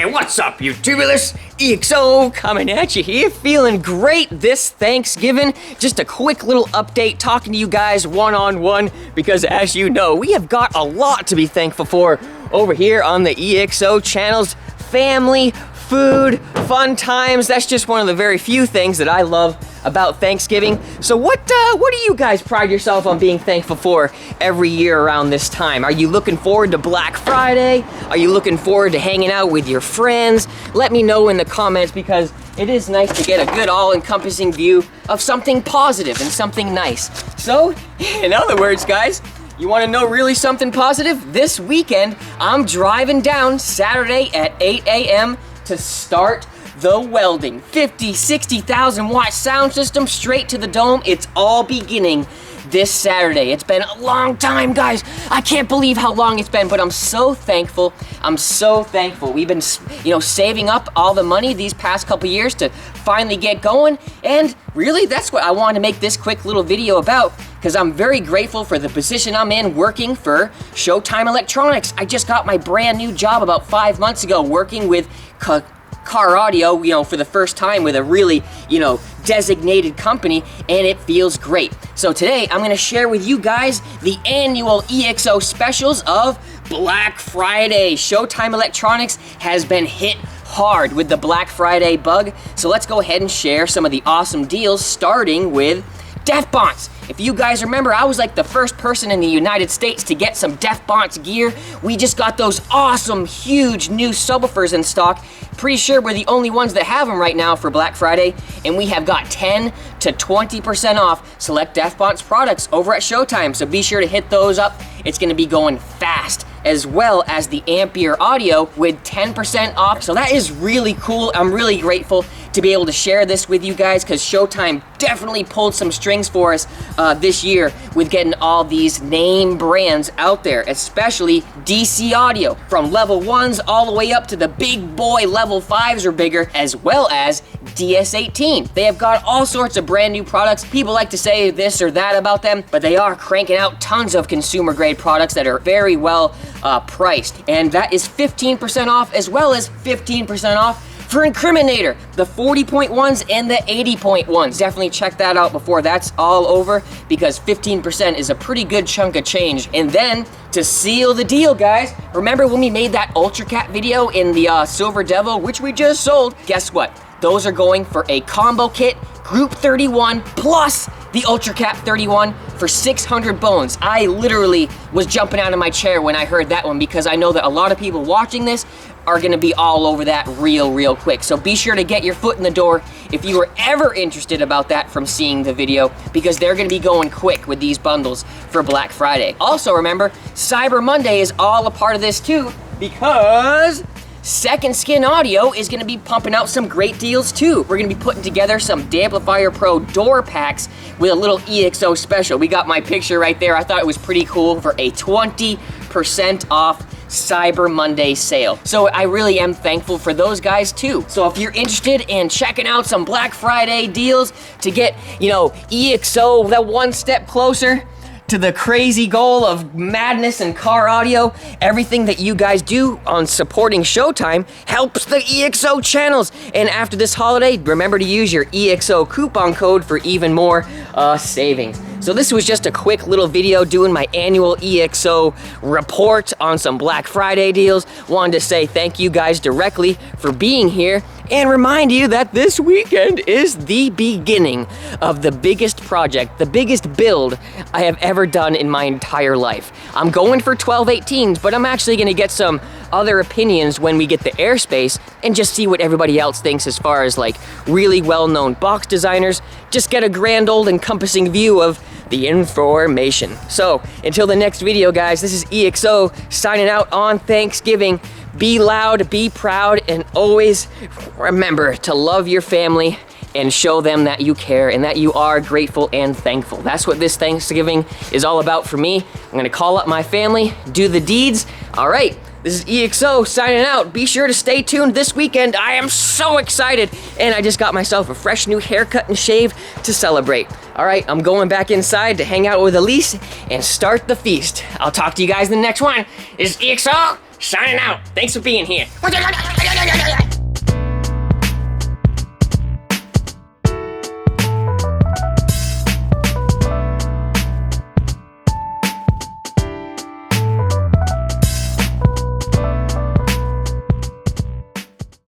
Hey, what's up, you tubulars? EXO coming at you here, feeling great this Thanksgiving. Just a quick little update, talking to you guys one-on-one, because as you know, we have got a lot to be thankful for over here on the EXO channels. Family, food, fun times. That's just one of the very few things that I love about Thanksgiving. So what do you guys pride yourself on being thankful for every year around this time? Are you looking forward to Black Friday? Are you looking forward to hanging out with your friends? Let me know in the comments, because it is nice to get a good all-encompassing view of something positive and something nice. So, in other words, guys, you want to know really something positive? This weekend, I'm driving down Saturday at 8 a.m. to start the welding. 50, 60,000 watt sound system straight to the dome. It's all beginning this Saturday. It's been a long time, guys. I can't believe how long it's been, but I'm so thankful. I'm so thankful. We've been, saving up all the money these past couple years to finally get going. And really, that's what I wanted to make this quick little video about, because I'm very grateful for the position I'm in working for Showtime Electronics. I just got my brand new job about 5 months ago, working with car audio, for the first time with a really, designated company, and it feels great. So today, I'm gonna share with you guys the annual EXO specials of Black Friday. Showtime Electronics has been hit hard with the Black Friday bug, so let's go ahead and share some of the awesome deals, starting with Bonce. If you guys remember, I was like the first person in the United States to get some Bonce gear. We just got those awesome, huge new subwoofers in stock. Pretty sure we're the only ones that have them right now for Black Friday, and we have got 10 to 20% off select Bonce products over at Showtime, so be sure to hit those up. It's gonna be going fast, as well as the Ampere audio with 10% off, so that is really cool. I'm really grateful to be able to share this with you guys, because Showtime definitely pulled some strings for us this year with getting all these name brands out there, especially DC Audio, from level 1s all the way up to the big boy level 5s or bigger, as well as DS18. They have got all sorts of brand new products. People like to say this or that about them, but they are cranking out tons of consumer grade products that are very well priced. And that is 15% off, as well as 15% off for Incriminator, the 40.1s and the 80.1s. Definitely check that out before that's all over, because 15% is a pretty good chunk of change. And then, to seal the deal, guys, remember when we made that ULTRACAP video in the Silver Devil, which we just sold? Guess what? Those are going for a combo kit, Group 31, plus the ULTRACAP 31 for 600 bones. I literally was jumping out of my chair when I heard that one, because I know that a lot of people watching this are gonna be all over that real quick. So be sure to get your foot in the door if you were ever interested about that from seeing the video, because they're gonna be going quick with these bundles for Black Friday. Also remember, Cyber Monday is all a part of this too, because Second Skin Audio is gonna be pumping out some great deals too. We're gonna be putting together some Damplifier Pro door packs with a little EXO special. We got my picture right there. I thought it was pretty cool for a 20% off Cyber Monday sale. So I really am thankful for those guys too. So if you're interested in checking out some Black Friday deals to get, EXO that one step closer to the crazy goal of madness and car audio, everything that you guys do on supporting Showtime helps the EXO channels. And after this holiday, remember to use your EXO coupon code for even more savings. So this was just a quick little video doing my annual EXO report on some Black Friday deals. Wanted to say thank you guys directly for being here, and remind you that this weekend is the beginning of the biggest project, the biggest build I have ever done in my entire life. I'm going for 1218s, but I'm actually gonna get some other opinions when we get the airspace and just see what everybody else thinks as far as like really well-known box designers. Just get a grand old encompassing view of the information. So until the next video, guys, this is EXO signing out on Thanksgiving. Be loud, be proud, and always remember to love your family and show them that you care and that you are grateful and thankful. That's what this Thanksgiving is all about for me. I'm gonna call up my family, do the deeds. All right, this is EXO signing out. Be sure to stay tuned this weekend. I am so excited, and I just got myself a fresh new haircut and shave to celebrate. All right, I'm going back inside to hang out with Elise and start the feast. I'll talk to you guys in the next one. This is EXO signing out. Thanks for being here. yeah, yeah, yeah, yeah.